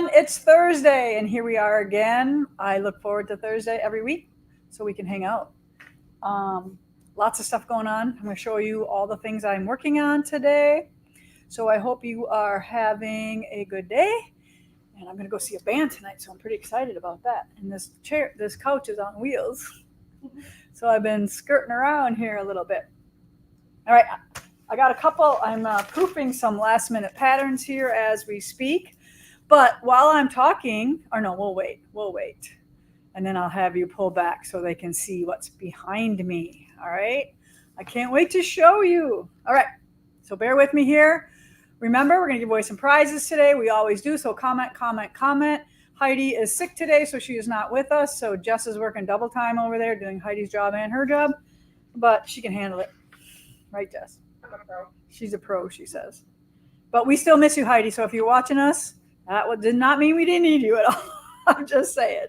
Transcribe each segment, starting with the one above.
everyone. It's Thursday, and here we are again. I look forward to Thursday every week so we can hang out. Um, Lots of stuff going on. I'm going to show you all the things I'm working on today. So I hope you are having a good day. And I'm going to go see a band tonight, so I'm pretty excited about that. And this couch is on wheels. So I've been skirting around here a little bit. All right, I got a couple. I'm proofing some last minute patterns here as we speak. But while I'm talking, or no, we'll wait. And then I'll have you pull back so they can see what's behind me. All right, I can't wait to show you. All right, so bear with me here. Remember, we're going to give away some prizes today. We always do, so comment. Heidi is sick today, so she is not with us. So Jess is working double time over there, doing Heidi's job and her job. But she can handle it. Right, Jess? I'm a pro. She's a pro, she says. But we still miss you, Heidi. So if you're watching us, that did not mean we didn't need you at all. I'm just saying.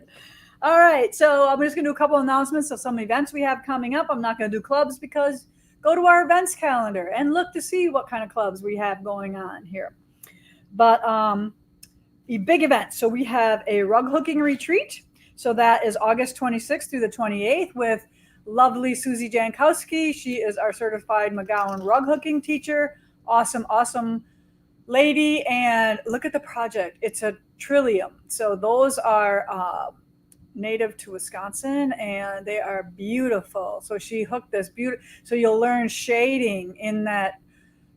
All right, so I'm just going to do a couple announcements of some events we have coming up. I'm not going to do clubs because go to our events calendar and look to see what kind of clubs we have going on here. But a big event. So we have a rug hooking retreat. So that is August 26th through the 28th with lovely Susie Jankowski. She is our certified McGowan rug hooking teacher. Awesome lady. And look at the project. It's a trillium. So those are native to Wisconsin, and they are beautiful. So she hooked this beautiful. So you'll learn shading in that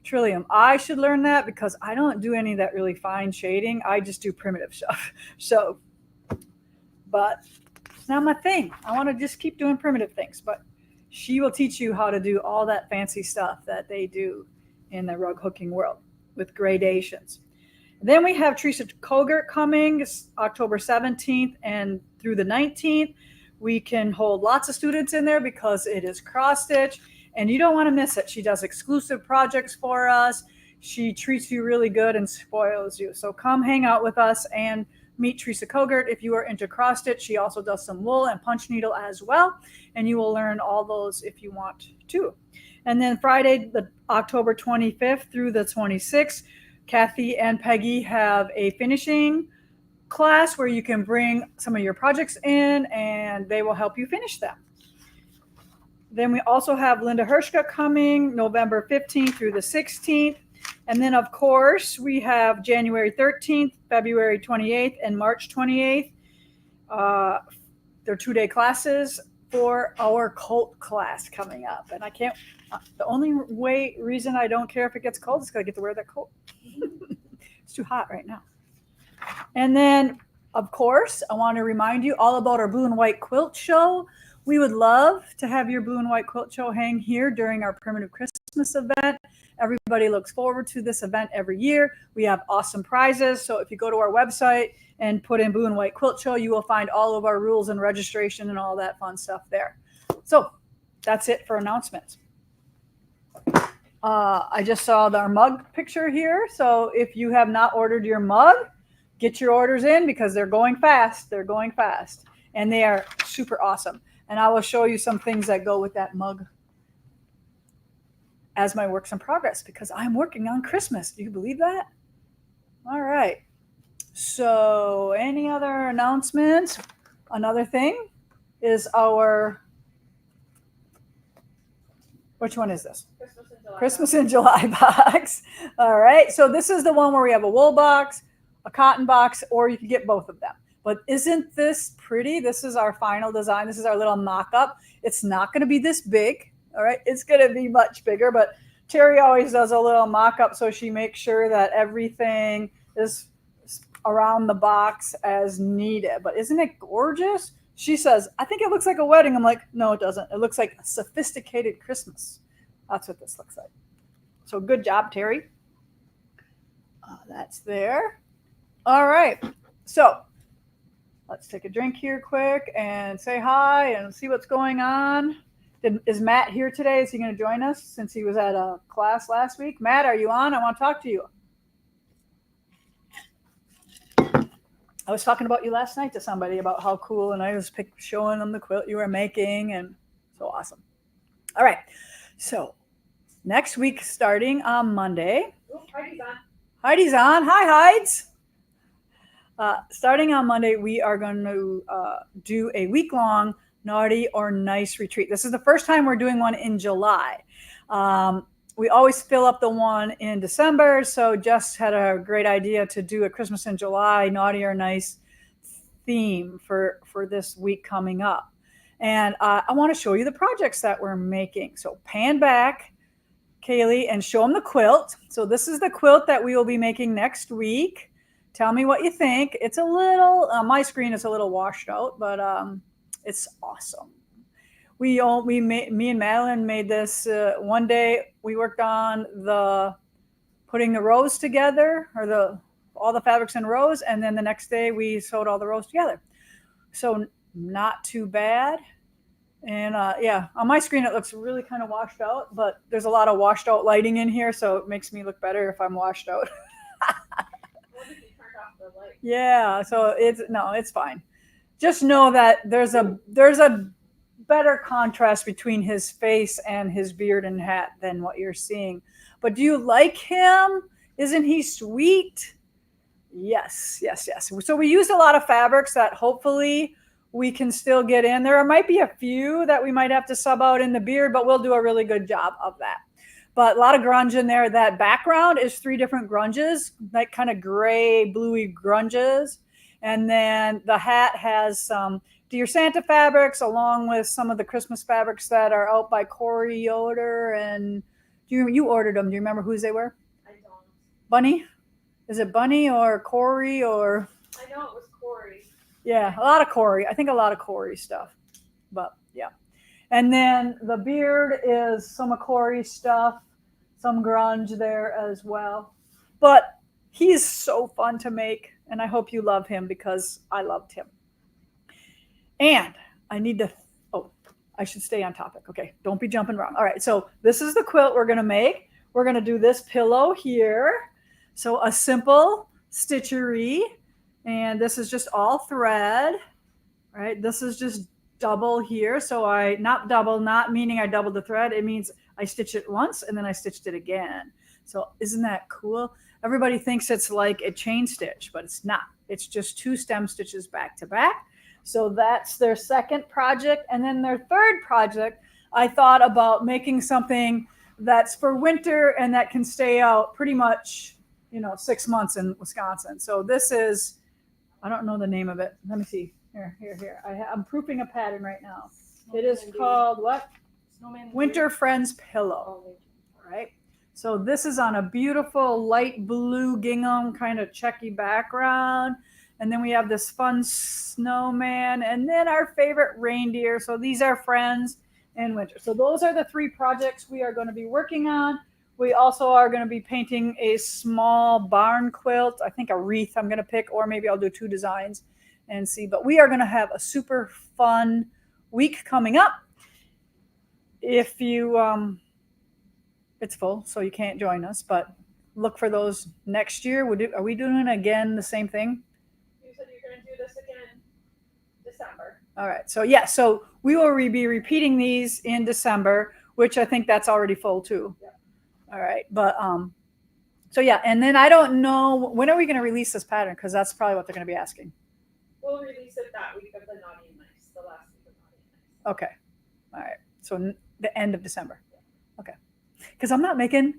trillium. I should learn that because I don't do any of that really fine shading. I just do primitive stuff. So, but it's not my thing. I want to just keep doing primitive things. But she will teach you how to do all that fancy stuff that they do in the rug hooking world with gradations. Then we have Teresa Kogert coming October 17th and through the 19th. We can hold lots of students in there because it is cross stitch and you don't want to miss it. She does exclusive projects for us. She treats you really good and spoils you. So come hang out with us and meet Teresa Kogert if you are into cross stitch. She also does some wool and punch needle as well. And you will learn all those if you want to. And then Friday, the October 25th through the 26th, Kathy and Peggy have a finishing class where you can bring some of your projects in and they will help you finish them. Then we also have Linda Hershka coming November 15th through the 16th. And then, of course, we have January 13th, February 28th, and March 28th. They're 2-day classes for our cult class coming up. And I can't, the only reason I don't care if it gets cold is because I get to wear that coat. It's too hot right now. And then, of course, I want to remind you all about our blue and white quilt show. We would love to have your blue and white quilt show hang here during our primitive Christmas event. Everybody looks forward to this event every year. We have awesome prizes. So if you go to our website and put in blue and white quilt show, you will find all of our rules and registration and all that fun stuff there. So that's it for announcements. I just saw our mug picture here. So if you have not ordered your mug, get your orders in because they're going fast. And they are super awesome. And I will show you some things that go with that mug as my works in progress because I'm working on Christmas. Do you believe that? All right. So any other announcements? Another thing is which one is this? Christmas in July box. All right. So this is the one where we have a wool box, a cotton box, or you can get both of them. But isn't this pretty? This is our final design. This is our little mock-up. It's not going to be this big. All right. It's going to be much bigger. But Terry always does a little mock-up so she makes sure that everything is around the box as needed. But isn't it gorgeous? She says, I think it looks like a wedding. I'm like, no, it doesn't. It looks like a sophisticated Christmas. That's what this looks like. So good job, Terry. That's there. All right. So let's take a drink here quick and say hi and see what's going on. Is Matt here today? Is he going to join us since he was at a class last week? Matt, are you on? I want to talk to you. I was talking about you last night to somebody about how cool, and I was showing them the quilt you were making, and so awesome. All right. So next week, starting on Monday. Ooh, Heidi's on. Heidi's on. Hi, Heids. Starting on Monday, we are going to do a week-long naughty or nice retreat. This is the first time we're doing one in July. We always fill up the one in December, so Jess had a great idea to do a Christmas in July naughty or nice theme for this week coming up. And I want to show you the projects that we're making. So pan back, Kaylee, and show them the quilt. So this is the quilt that we will be making next week. Tell me what you think. It's a little, my screen is a little washed out, but it's awesome. Me and Madeline made this one day. We worked on putting the rows together, or all the fabrics in rows, and then the next day we sewed all the rows together. So not too bad. And yeah, on my screen it looks really kind of washed out, but there's a lot of washed out lighting in here, so it makes me look better if I'm washed out. Yeah, so it's fine. Just know that there's a better contrast between his face and his beard and hat than what you're seeing. But do you like him? Isn't he sweet? Yes. So we used a lot of fabrics that hopefully we can still get in. There might be a few that we might have to sub out in the beard, but we'll do a really good job of that. But a lot of grunge in there. That background is 3 different grunges, like kind of gray, bluey grunges. And then the hat has some Dear Santa fabrics along with some of the Christmas fabrics that are out by Corey Yoder. And you ordered them. Do you remember whose they were? I don't. Bunny? Is it Bunny or Corey or? I know it was Corey. Yeah, a lot of Corey. I think a lot of Corey stuff. But yeah. And then the beard is some of Corey's stuff, some grunge there as well. But he's so fun to make, and I hope you love him because I loved him. And I need to, I should stay on topic. Okay, don't be jumping around. All right, so this is the quilt we're going to make. We're going to do this pillow here. So a simple stitchery, and this is just all thread, right? This is just double here. So not double, not meaning I doubled the thread. It means I stitched it once and then I stitched it again. So isn't that cool? Everybody thinks it's like a chain stitch, but it's not. It's just 2 stem stitches back to back. So that's their second project. And then their third project, I thought about making something that's for winter and that can stay out pretty much, 6 months in Wisconsin. So this is, I don't know the name of it. Let me see. Here. I'm proofing a pattern right now. It is called what? Winter Friends Pillow. All right. So this is on a beautiful light blue gingham kind of checky background. And then we have this fun snowman and then our favorite reindeer. So these are friends in winter. So those are the 3 projects we are going to be working on. We also are going to be painting a small barn quilt. I think a wreath I'm going to pick, or maybe I'll do 2 designs and see. But we are going to have a super fun week coming up. If you, it's full, so you can't join us, but look for those next year. Are we doing again the same thing? You said you're going to do this again December. All right. So yeah, so we will be repeating these in December, which I think that's already full too. Yeah. All right. But so yeah, and then I don't know, when are we going to release this pattern? Because that's probably what they're going to be asking. We'll release it that week of the Naughty and Nice, the last week of Naughty and Nice. Okay. All right. So the end of December. Okay. Because I'm not making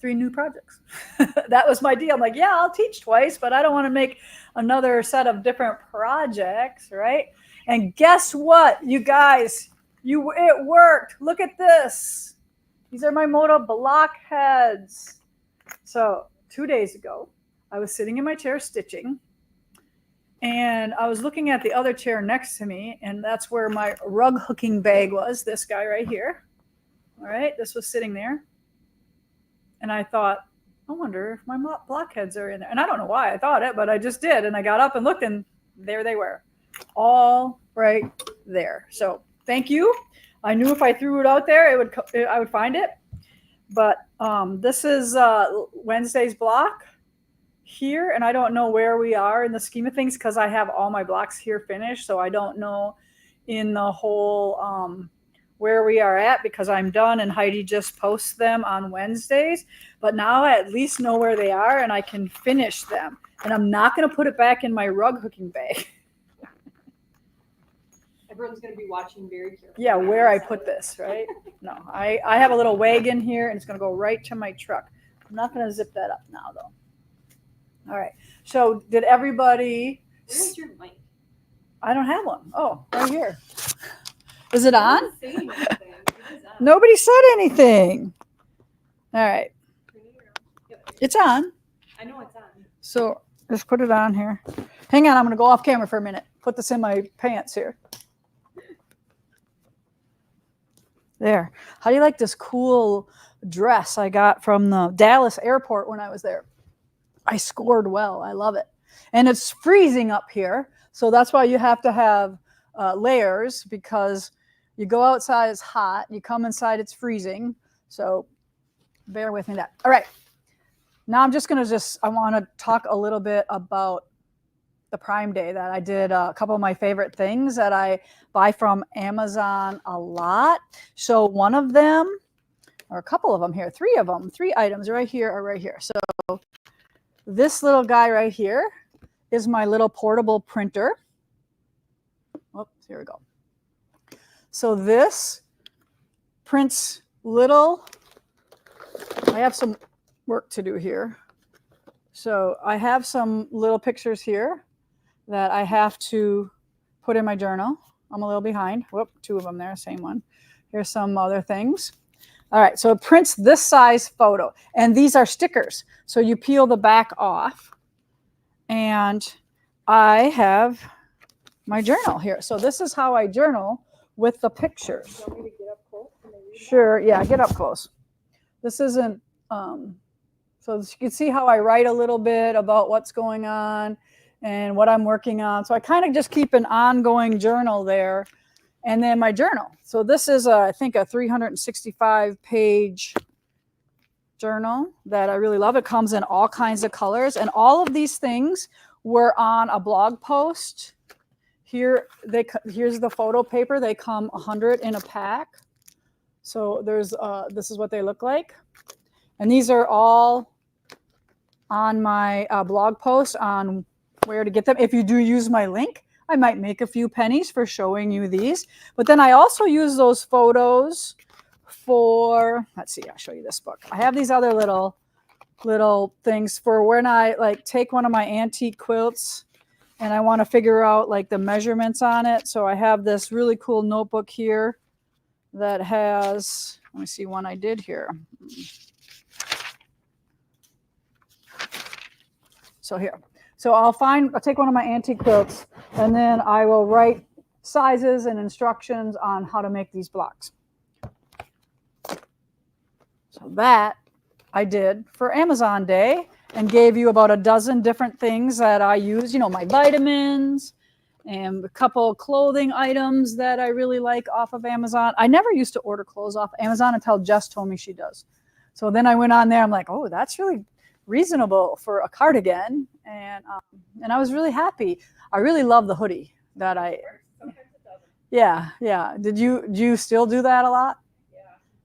3 new projects. That was my deal. I'm like, yeah, I'll teach twice, but I don't want to make another set of different projects, right? And guess what, you guys? It worked. Look at this. These are my Moto Blockheads. So 2 days ago, I was sitting in my chair stitching, and I was looking at the other chair next to me, and that's where my rug hooking bag was, this guy right here. All right, this was sitting there. And I thought, I wonder if my blockheads are in there. And I don't know why I thought it, but I just did. And I got up and looked, and there they were, all right there. So thank you. I knew if I threw it out there, I would find it. But this is Wednesday's block here, and I don't know where we are in the scheme of things because I have all my blocks here finished. So I don't know in the whole where we are at because I'm done and Heidi just posts them on Wednesdays. But now I at least know where they are and I can finish them. And I'm not going to put it back in my rug hooking bag. Everyone's going to be watching very carefully. Yeah, where I put this, right? No, I have a little wagon here and it's going to go right to my truck. I'm not going to zip that up now though. All right. So did everybody? Where's your mic? I don't have one. Oh, right here. Is it on? Don't say anything. It is on. Nobody said anything. All right. Yep. It's on. I know it's on. So just put it on here. Hang on, I'm going to go off camera for a minute. Put this in my pants here. There. How do you like this cool dress I got from the Dallas airport when I was there? I scored well. I love it. And it's freezing up here. So that's why you have to have layers, because you go outside, it's hot. You come inside, it's freezing. So bear with me that. All right. Now I'm just going to I want to talk a little bit about the Prime Day that I did. A couple of my favorite things that I buy from Amazon a lot. So one of them, or a couple of them here, three items right here are right here. So this little guy right here is my little portable printer. Oops, here we go. So this prints little, I have some work to do here. So I have some little pictures here that I have to put in my journal. I'm a little behind. Whoop, two of them there, same one. Here's some other things. All right, so it prints this size photo. And these are stickers. So you peel the back off. And I have my journal here. So this is how I journal with the pictures. You want me to get up close? Can I read Sure, yeah, get up close. This isn't, so you can see how I write a little bit about what's going on and what I'm working on. So I kind of just keep an ongoing journal there. And then my journal. So this is, I think, a 365-page journal that I really love. It comes in all kinds of colors. And all of these things were on a blog post. Here's the photo paper. They come 100 in a pack. So there's this is what they look like. And these are all on my blog post on where to get them. If you do use my link, I might make a few pennies for showing you these. But then I also use those photos for, let's see, I'll show you this book. I have these other little things for when I like take one of my antique quilts and I want to figure out like the measurements on it. So I have this really cool notebook here that has, let me see one I did here. So here. So I'll take one of my antique quilts and then I will write sizes and instructions on how to make these blocks. So that I did for Amazon Day and gave you about a dozen different things that I use, you know, my vitamins and a couple clothing items that I really like off of Amazon. I never used to order clothes off Amazon until Jess told me she does. So then I went on there, I'm like, oh, that's really reasonable for a cardigan, and I was really happy. I really love the hoodie that I. Sometimes it doesn't. Yeah. Do you still do that a lot? Yeah.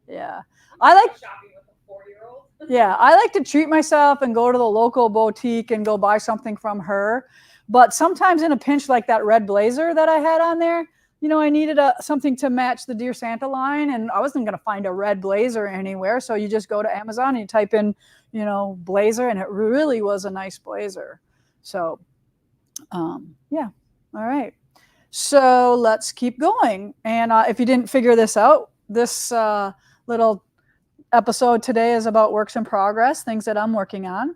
Yeah. I like shopping with a 4-year-old. Yeah, I like to treat myself and go to the local boutique and go buy something from her. But sometimes in a pinch, like that red blazer that I had on there, you know, I needed something to match the Dear Santa line, and I wasn't going to find a red blazer anywhere. So you just go to Amazon and you type in, you know, blazer, and it really was a nice blazer. So, yeah. All right. So let's keep going. And if you didn't figure this out, this little episode today is about works in progress, things that I'm working on.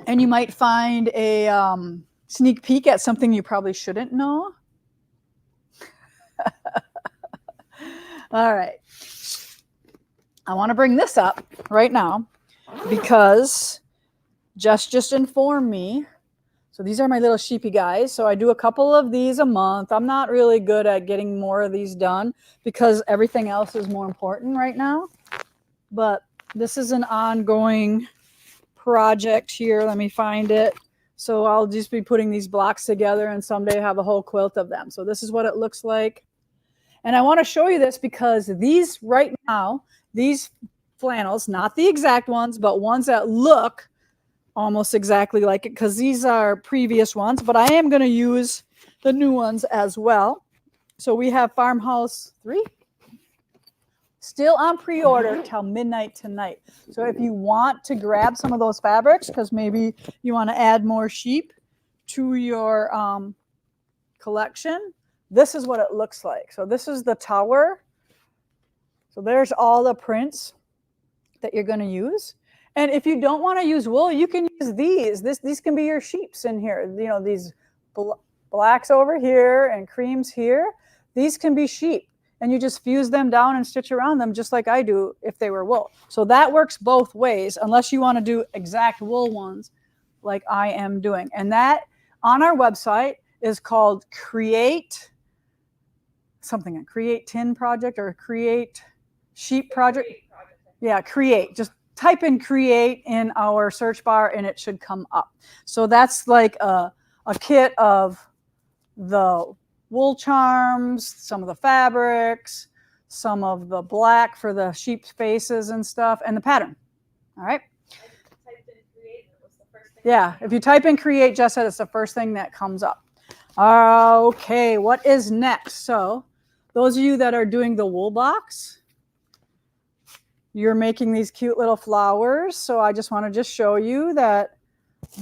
And you might find a sneak peek at something you probably shouldn't know. All right. I want to bring this up right now because Jess just informed me. So these are my little sheepy guys. So I do a couple of these a month. I'm not really good at getting more of these done because everything else is more important right now. But this is an ongoing project here. Let me find it. So I'll just be putting these blocks together and someday have a whole quilt of them. So this is what it looks like. And I want to show you this because these right now, these flannels, not the exact ones, but ones that look almost exactly like it, because these are previous ones, but I am going to use the new ones as well. So we have Farmhouse 3 still on pre-order till midnight tonight. So if you want to grab some of those fabrics, because maybe you want to add more sheep to your collection, this is what it looks like. So this is the tower. So there's all the prints that you're going to use. And if you don't want to use wool, you can use these. These can be your sheeps in here. You know, these blacks over here and creams here. These can be sheep. And you just fuse them down and stitch around them just like I do if they were wool. So that works both ways, unless you want to do exact wool ones like I am doing. And that on our website is called Create Tin Project or Create Sheep Project. Yeah, Create. Just type in Create in our search bar and it should come up. So that's like a kit of the wool charms, some of the fabrics, some of the black for the sheep's faces and stuff, and the pattern. All right? Yeah, if you type in Create, Jess said it's the first thing that comes up. Okay, what is next? So those of you that are doing the wool box, you're making these cute little flowers. So I just want to show you that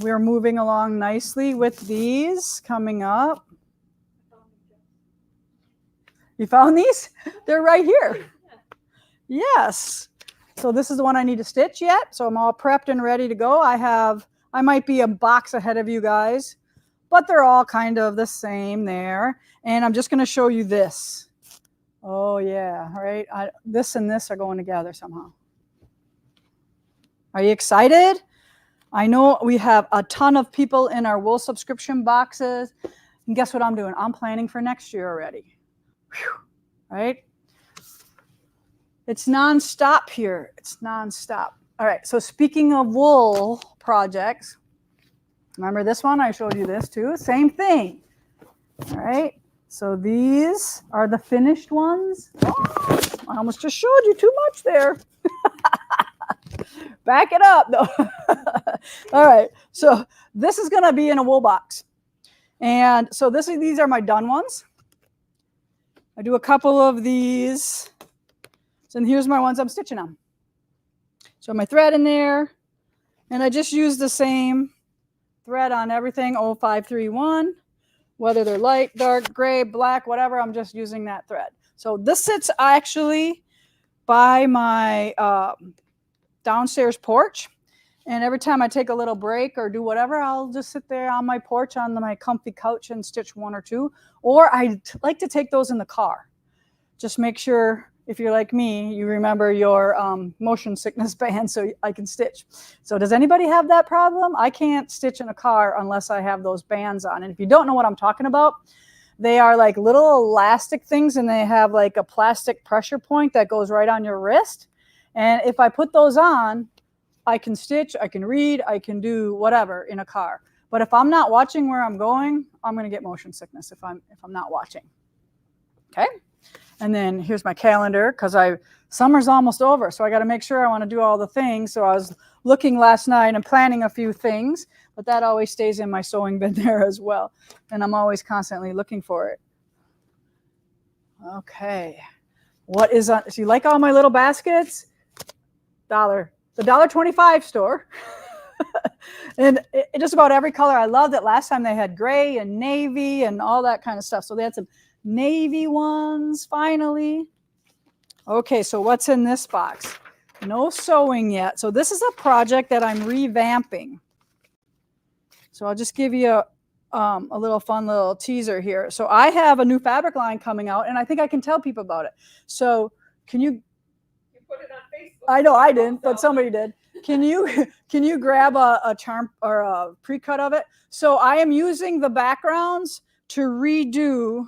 we're moving along nicely with these coming up. You found these? They're right here. Yes. So this is the one I need to stitch yet. So I'm all prepped and ready to go. I might be a box ahead of you guys, but they're all kind of the same there. And I'm just going to show you this. Oh yeah, right? This and this are going together somehow. Are you excited? I know we have a ton of people in our wool subscription boxes. And guess what I'm doing? I'm planning for next year already. Whew, right? It's nonstop here. It's nonstop. All right. So speaking of wool projects, remember this one? I showed you this too. Same thing. All right. So these are the finished ones. Oh, I almost just showed you too much there. Back it up though. All right. So this is going to be in a wool box. And so these are my done ones. I do a couple of these. So here's my ones I'm stitching on. So my thread in there. And I just use the same thread on everything, 0531. Whether they're light, dark, gray, black, whatever, I'm just using that thread. So this sits actually by my downstairs porch. And every time I take a little break or do whatever, I'll just sit there on my porch on my comfy couch and stitch one or two. Or I like to take those in the car. Just make sure, if you're like me, you remember your motion sickness band so I can stitch. So does anybody have that problem? I can't stitch in a car unless I have those bands on. And if you don't know what I'm talking about, they are like little elastic things and they have like a plastic pressure point that goes right on your wrist. And if I put those on, I can stitch, I can read, I can do whatever in a car. But if I'm not watching where I'm going, I'm going to get motion sickness if I'm not watching. Okay? And then here's my calendar because summer's almost over, so I got to make sure I want to do all the things. So I was looking last night and planning a few things, but that always stays in my sewing bin there as well. And I'm always constantly looking for it. Okay. What is on? So you like all my little baskets? The $1.25 store. And just about every color. I loved it. Last time they had gray and navy and all that kind of stuff. So they had some navy ones finally. Okay, so what's in this box? No sewing yet. So this is a project that I'm revamping. So I'll just give you a little fun little teaser here. So I have a new fabric line coming out, and I think I can tell people about it. So can you put it on Facebook. I know I didn't, but somebody did. Can you grab a charm or a pre-cut of it? So I am using the backgrounds to redo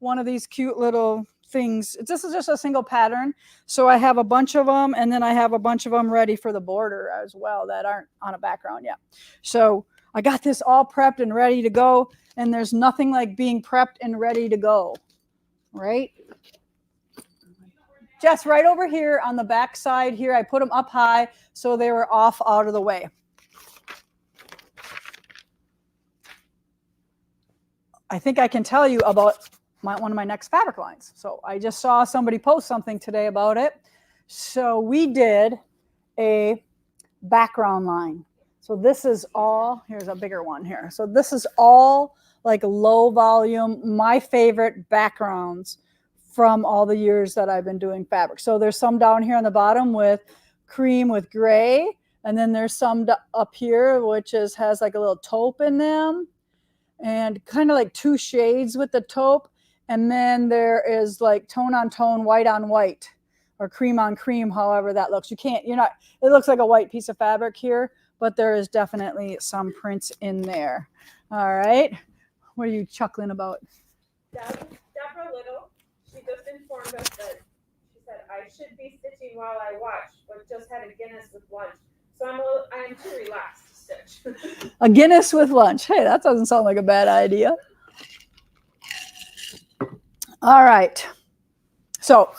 one of these cute little things. This is just a single pattern. So I have a bunch of them, and then I have a bunch of them ready for the border as well that aren't on a background yet. So I got this all prepped and ready to go, and there's nothing like being prepped and ready to go, right? Jess, right over here on the back side here, I put them up high so they were off out of the way. I think I can tell you about one of my next fabric lines. So I just saw somebody post something today about it. So we did a background line. So this is all, here's a bigger one here. So this is all like low volume, my favorite backgrounds from all the years that I've been doing fabric. So there's some down here on the bottom with cream with gray. And then there's some up here, which has like a little taupe in them. And kind of like two shades with the taupe. And then there is like tone on tone, white on white, or cream on cream, however that looks. It looks like a white piece of fabric here, but there is definitely some prints in there. All right. What are you chuckling about? Deborah Little, she just informed us that she said, I should be stitching while I watch, but just had a Guinness with lunch. So I am too relaxed to stitch. A Guinness with lunch. Hey, that doesn't sound like a bad idea. All right. So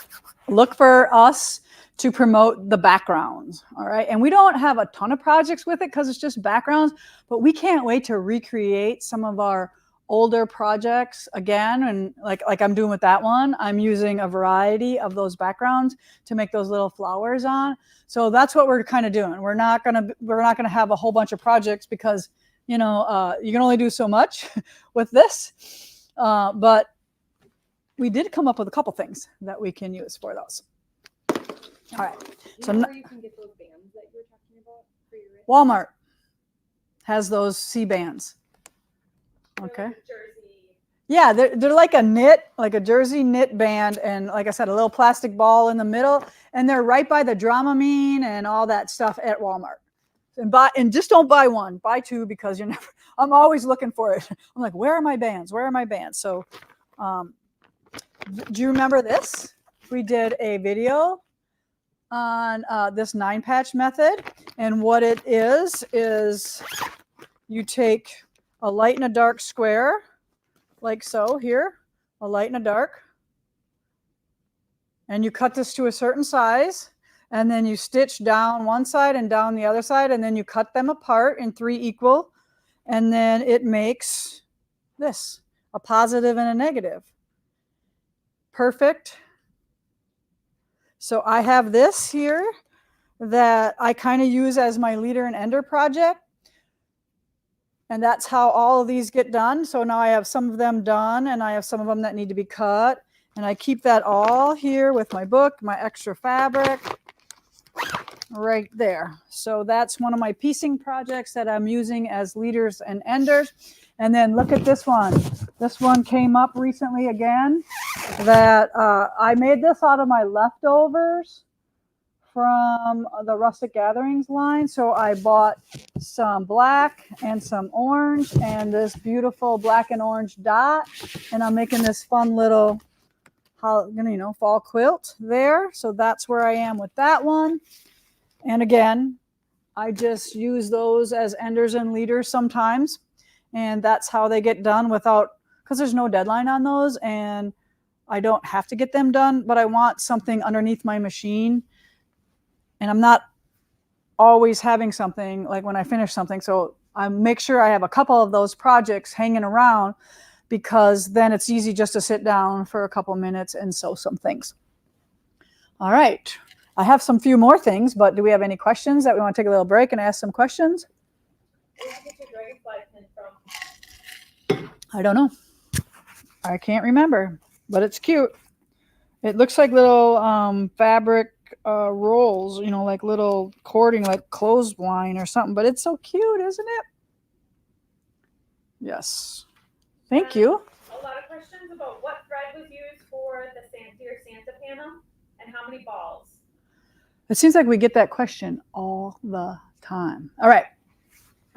look for us to promote the backgrounds. All right. And we don't have a ton of projects with it because it's just backgrounds, but we can't wait to recreate some of our older projects again. And like I'm doing with that one, I'm using a variety of those backgrounds to make those little flowers on. So that's what we're kind of doing. We're not gonna have a whole bunch of projects because you can only do so much with this. But we did come up with a couple things that we can use for those. All right. So where you can get those bands that you were talking about for your wrist? Walmart has those C bands. Okay. Jersey. Yeah, they're like a jersey knit band, and like I said, a little plastic ball in the middle, and they're right by the Dramamine and all that stuff at Walmart. And just don't buy one, buy two, because I'm always looking for it. I'm like, where are my bands? Where are my bands? So, do you remember this? We did a video on this 9-patch method, and what it is you take a light and a dark square, like so here, a light and a dark, and you cut this to a certain size, and then you stitch down one side and down the other side, and then you cut them apart in 3 equal, and then it makes this, a positive and a negative. Perfect. So I have this here that I kind of use as my leader and ender project. And that's how all of these get done. So now I have some of them done, and I have some of them that need to be cut. And I keep that all here with my book, my extra fabric, right there. So that's one of my piecing projects that I'm using as leaders and enders. And then look at this one. This one came up recently again, that I made this out of my leftovers from the Rustic Gatherings line. So I bought some black and some orange and this beautiful black and orange dot. And I'm making this fun little fall quilt there. So that's where I am with that one. And again, I just use those as enders and leaders sometimes. And that's how they get done because there's no deadline on those, and I don't have to get them done, but I want something underneath my machine. And I'm not always having something like when I finish something. So I make sure I have a couple of those projects hanging around, because then it's easy just to sit down for a couple minutes and sew some things. All right. I have some few more things, but do we have any questions that we want to take a little break and ask some questions? Where did you get your dragonfly pin from? I don't know. I can't remember, but it's cute. It looks like little fabric rolls, like little cording, like clothesline or something, but it's so cute, isn't it? Yes. Thank you. A lot of questions about what thread was used for the Dear Santa panel and how many balls. It seems like we get that question all the time. All right.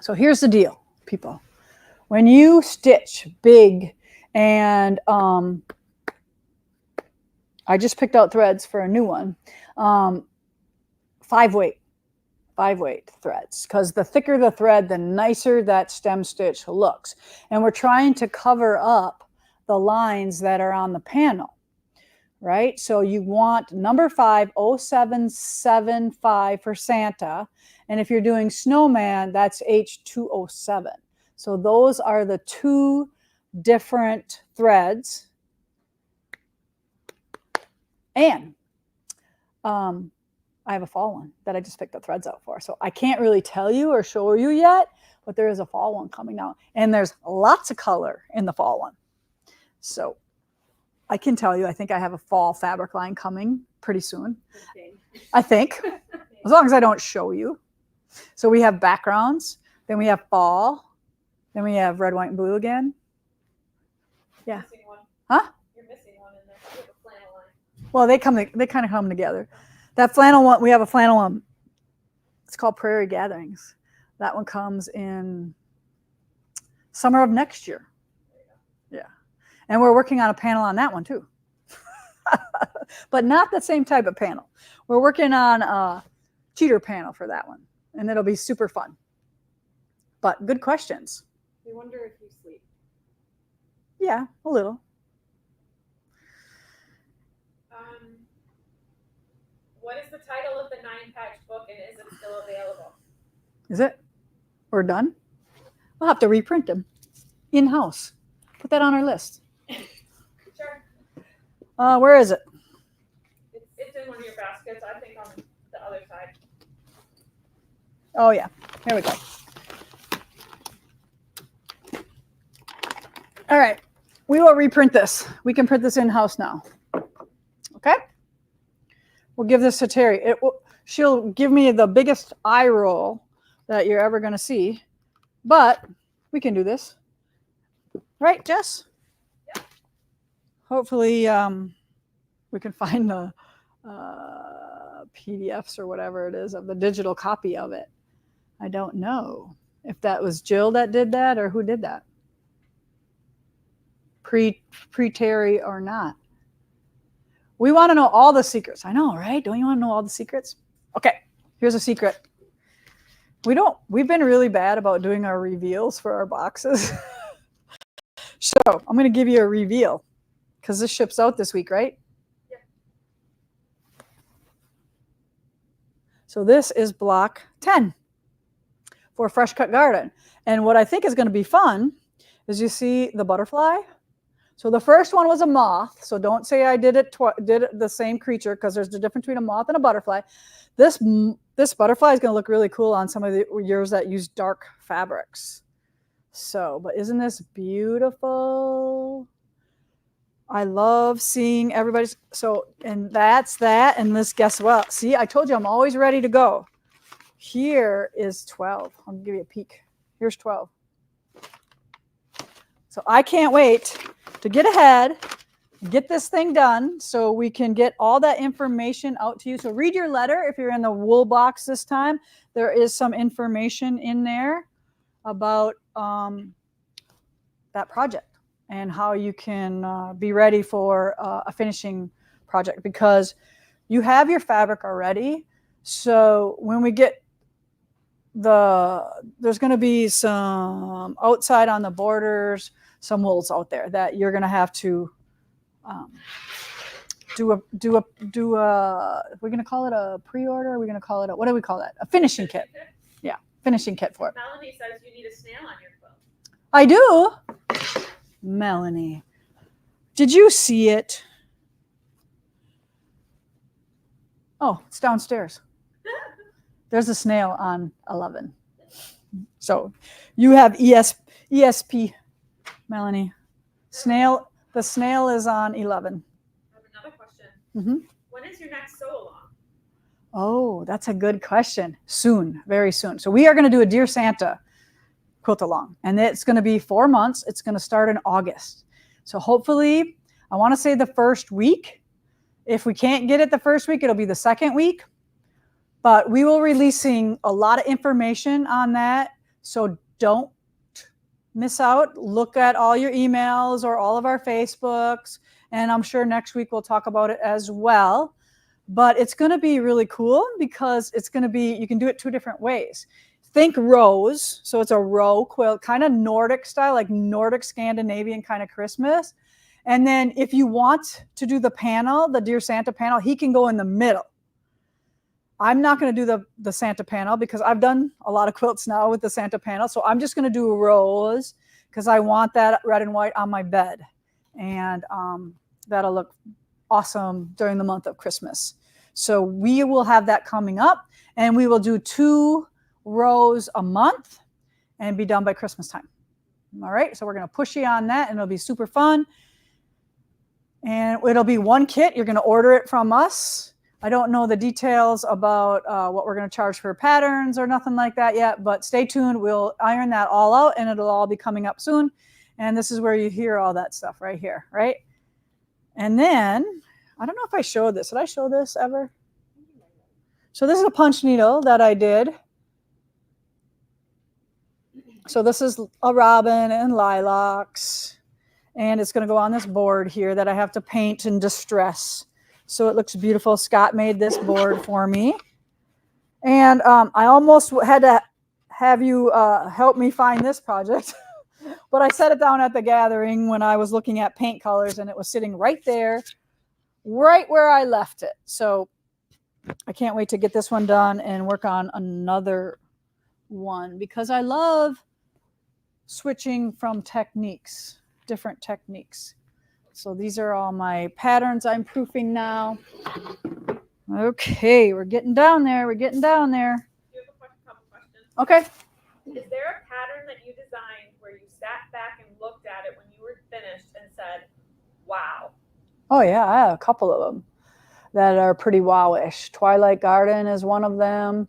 So here's the deal, people. When you stitch big, and I just picked out threads for a new one, 5-weight threads, because the thicker the thread, the nicer that stem stitch looks. And we're trying to cover up the lines that are on the panel, right? So you want number 50775 for Santa. And if you're doing snowman, that's H207. So those are the two different threads. And I have a fall one that I just picked the threads out for. So I can't really tell you or show you yet, but there is a fall one coming out. And there's lots of color in the fall one. So I can tell you, I think I have a fall fabric line coming pretty soon. Okay. I think, as long as I don't show you. So we have backgrounds, then we have fall, then we have red, white, and blue again. Yeah. Missing one. Huh? You're missing one in there. You have a flannel line. Well, they kind of come together. That flannel one, we have a flannel one. It's called Prairie Gatherings. That one comes in summer of next year. Yeah. And we're working on a panel on that one too. But not the same type of panel. We're working on a cheater panel for that one. And it'll be super fun. But good questions. We wonder if you sleep. Yeah, a little. What is the title of the 9-patch book, and is it still available? Is it? We're done? We'll have to reprint them in-house. Put that on our list. Sure. Where is it? It's in one of your baskets, I think on the other side. Oh, yeah. Here we go. All right. We will reprint this. We can print this in-house now. Okay? We'll give this to Terry. She'll give me the biggest eye roll that you're ever going to see. But we can do this. Right, Jess? Yeah. Hopefully we can find the PDFs or whatever it is of the digital copy of it. I don't know if that was Jill that did that or who did that. Pre-Terry or not. We want to know all the secrets. I know, right? Don't you want to know all the secrets? Okay, here's a secret. We've been really bad about doing our reveals for our boxes. So I'm going to give you a reveal because this ships out this week, right? Yeah. So this is block 10 for Fresh Cut Garden. And what I think is going to be fun is you see the butterfly. So the first one was a moth. So don't say I did it the same creature because there's a difference between a moth and a butterfly. This butterfly is going to look really cool on some of yours that use dark fabrics. So, but isn't this beautiful? I love seeing everybody's. So, and that's that. And this, guess what? See, I told you I'm always ready to go. Here is 12. I'll give you a peek. Here's 12. So I can't wait to get ahead, get this thing done so we can get all that information out to you. So read your letter if you're in the wool box this time. There is some information in there about that project and how you can be ready for a finishing project because you have your fabric already. So when we get there's going to be some outside on the borders, some wools out there that you're going to have to do a we're going to call it a pre-order. We're going to call it what do we call that? A finishing kit. Yeah, finishing kit for it. Melanie says you need a snail on your quilt. I do. Melanie, did you see it? Oh, it's downstairs. There's a snail on 11. So you have ESP, Melanie. The snail is on 11. I have another question. Mm-hmm. When is your next sew along? Oh, that's a good question. Soon, very soon. So we are going to do a Dear Santa quilt-along, and it's going to be 4 months. It's going to start in August. So hopefully, I want to say the first week. If we can't get it the first week, it'll be the second week. But we will be releasing a lot of information on that. So don't miss out. Look at all your emails or all of our Facebooks. And I'm sure next week we'll talk about it as well. But it's going to be really cool because it's going to be, you can do it 2 different ways. Think rows. So it's a row quilt, kind of Nordic style, like Nordic Scandinavian kind of Christmas. And then if you want to do the panel, the Dear Santa panel, he can go in the middle. I'm not going to do the Santa panel because I've done a lot of quilts now with the Santa panel. So I'm just going to do a rose because I want that red and white on my bed. And that'll look awesome during the month of Christmas. So we will have that coming up, and we will do 2 rows a month and be done by Christmas time. All right, so we're going to push you on that, and it'll be super fun. And it'll be 1 kit. You're going to order it from us. I don't know the details about what we're going to charge for patterns or nothing like that yet, but stay tuned. We'll iron that all out, and it'll all be coming up soon. And this is where you hear all that stuff right here, right? And then, I don't know if I showed this. Did I show this ever? So this is a punch needle that I did. So this is a robin and lilacs. And it's going to go on this board here that I have to paint in distress. So it looks beautiful. Scott made this board for me. And I almost had to have you help me find this project. But I set it down at the gathering when I was looking at paint colors, and it was sitting right there, right where I left it. So I can't wait to get this one done and work on another one because I love switching from techniques, different techniques. So these are all my patterns I'm proofing now. Okay, we're getting down there. We're getting down there. You have a couple questions. Okay. Is there a pattern that you designed where you sat back and looked at it when you were finished and said, wow? Oh, yeah, I have a couple of them that are pretty wowish. Twilight Garden is one of them.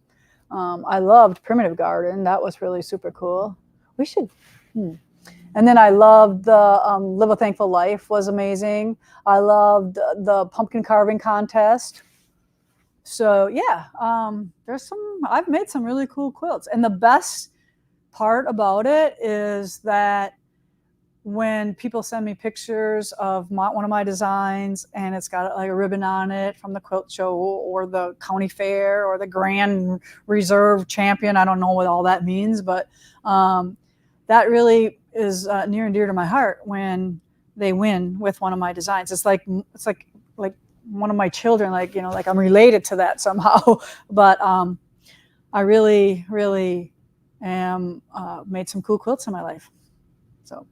I loved Primitive Garden. That was really super cool. We should. And then I loved the Live a Thankful Life was amazing. I loved the pumpkin carving contest. So yeah, I've made some really cool quilts. And the best part about it is that when people send me pictures of one of my designs and it's got like a ribbon on it from the quilt show or the county fair or the Grand Reserve champion, I don't know what all that means, but that really is near and dear to my heart when they win with one of my designs. It's like one of my children, like I'm related to that somehow. But I really, really am made some cool quilts in my life. So,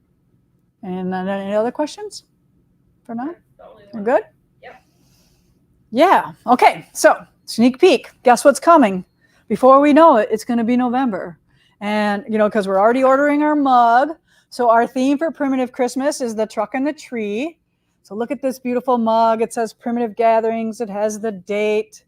and then any other questions for now? We're good? Yep. Yeah. Okay. So sneak peek. Guess what's coming? Before we know it, it's going to be November. And, because we're already ordering our mug. So our theme for Primitive Christmas is the truck and the tree. So look at this beautiful mug. It says Primitive Gatherings. It has the date.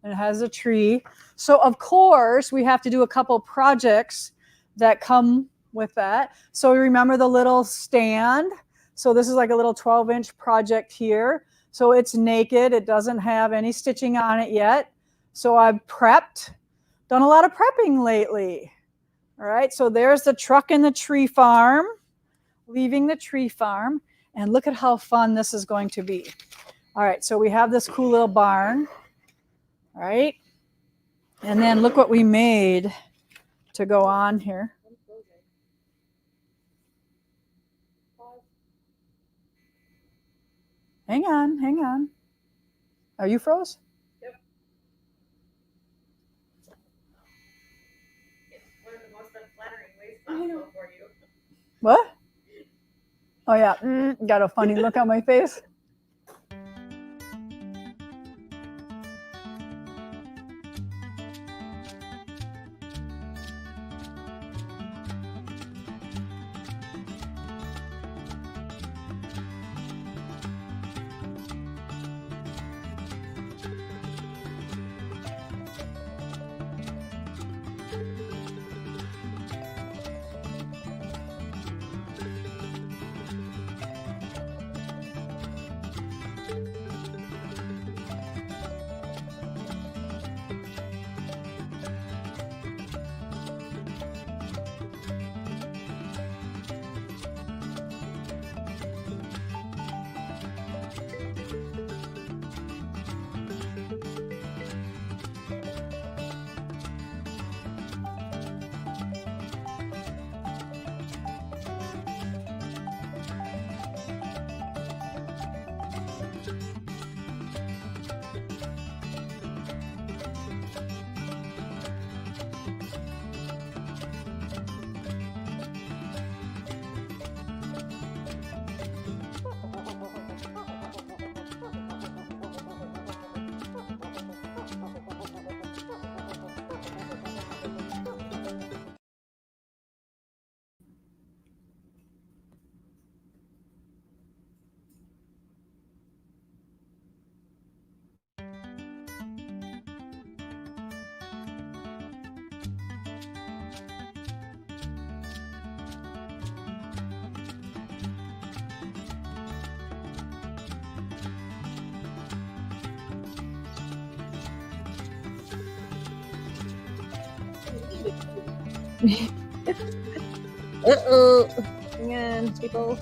And it has a tree. So, of course, we have to do a couple projects that come with that. So remember the little stand. So this is like a little 12-inch project here. So it's naked. It doesn't have any stitching on it yet. So I've done a lot of prepping lately. All right, so there's the truck in the tree farm, leaving the tree farm. And look at how fun this is going to be. All right, so we have this cool little barn. All right, and then look what we made to go on here. Hang on. Are you froze? Yep. It's one of the most unflattering ways possible for you. What? Oh, yeah. Got a funny look on my face. Uh-oh. Hang on, people.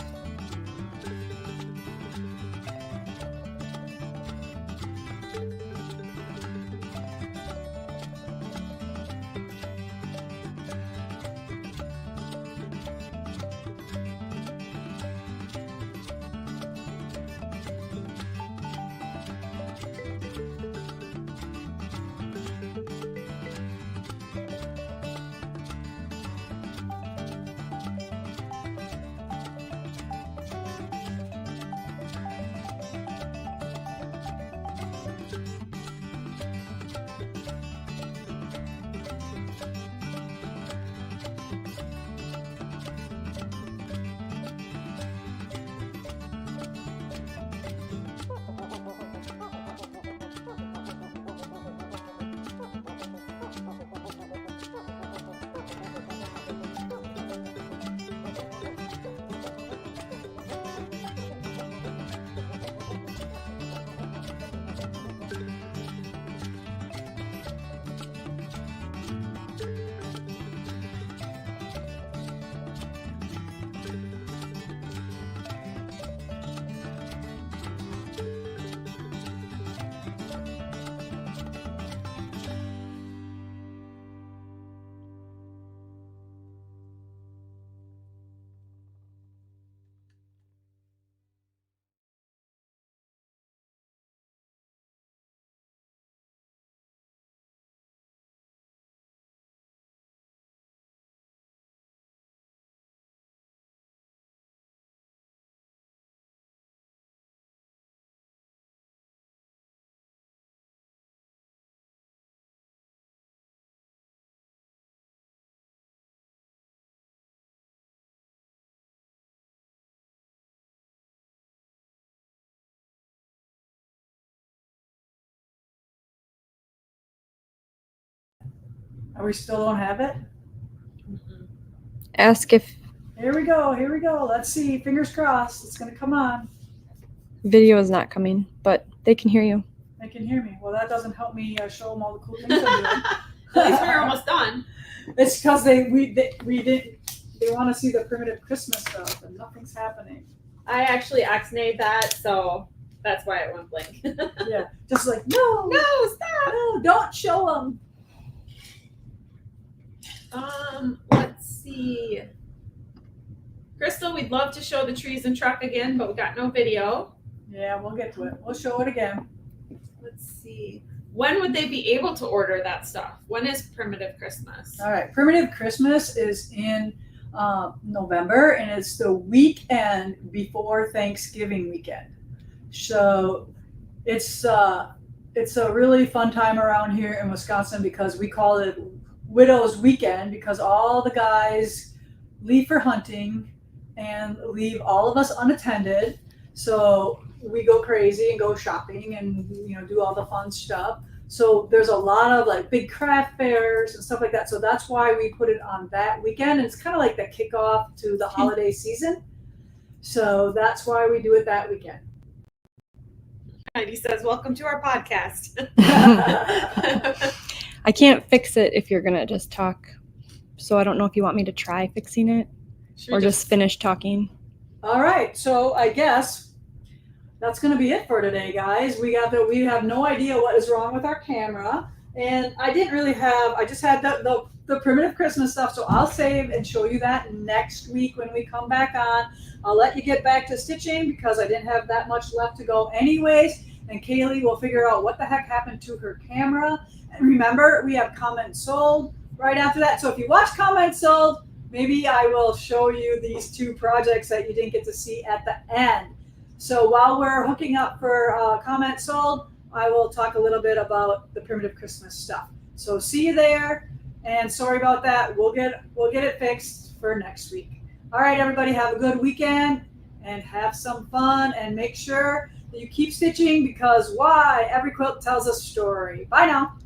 Are we still don't have it? Ask if Here we go. Here we go. Let's see. Fingers crossed. It's gonna come on. video is not coming, but they can hear you. They can hear me. Well, that doesn't help me show them all the cool things I'm doing. At least we're almost done. It's because they want to see the primitive Christmas stuff and nothing's happening. I actually X-nayed that, so that's why it went blank. Yeah, just like no, stop. no, don't show them. Let's see. Crystal, we'd love to show the trees and truck again, but we got no video. Yeah, we'll get to it. We'll show it again. Let's see. When would they be able to order that stuff? When is Primitive Christmas? All right, primitive Christmas is in November, and it's the weekend before Thanksgiving weekend. So it's a really fun time around here in Wisconsin because we call it Widow's Weekend because all the guys leave for hunting and leave all of us unattended. So we go crazy and go shopping and do all the fun stuff. So there's a lot of like big craft fairs and stuff like that. So that's why we put it on that weekend. And it's kind of like the kickoff to the holiday season. So that's why we do it that weekend. Heidi says, "Welcome to our podcast." I can't fix it if you're gonna just talk. So I don't know if you want me to try fixing it or just finish talking. All right. So I guess that's going to be it for today, guys. We have no idea what is wrong with our camera. And I just had the primitive Christmas stuff. So I'll save and show you that next week when we come back on. I'll let you get back to stitching because I didn't have that much left to go anyways. And Kaylee will figure out what the heck happened to her camera. And remember, we have comment sold right after that. So if you watch comment sold, maybe I will show you these two projects that you didn't get to see at the end. So while we're hooking up for comment sold, I will talk a little bit about the primitive Christmas stuff. So see you there, and sorry about that. We'll get it fixed for next week. All right, everybody, have a good weekend and have some fun, and make sure that you keep stitching because why? Every quilt tells a story. Bye now.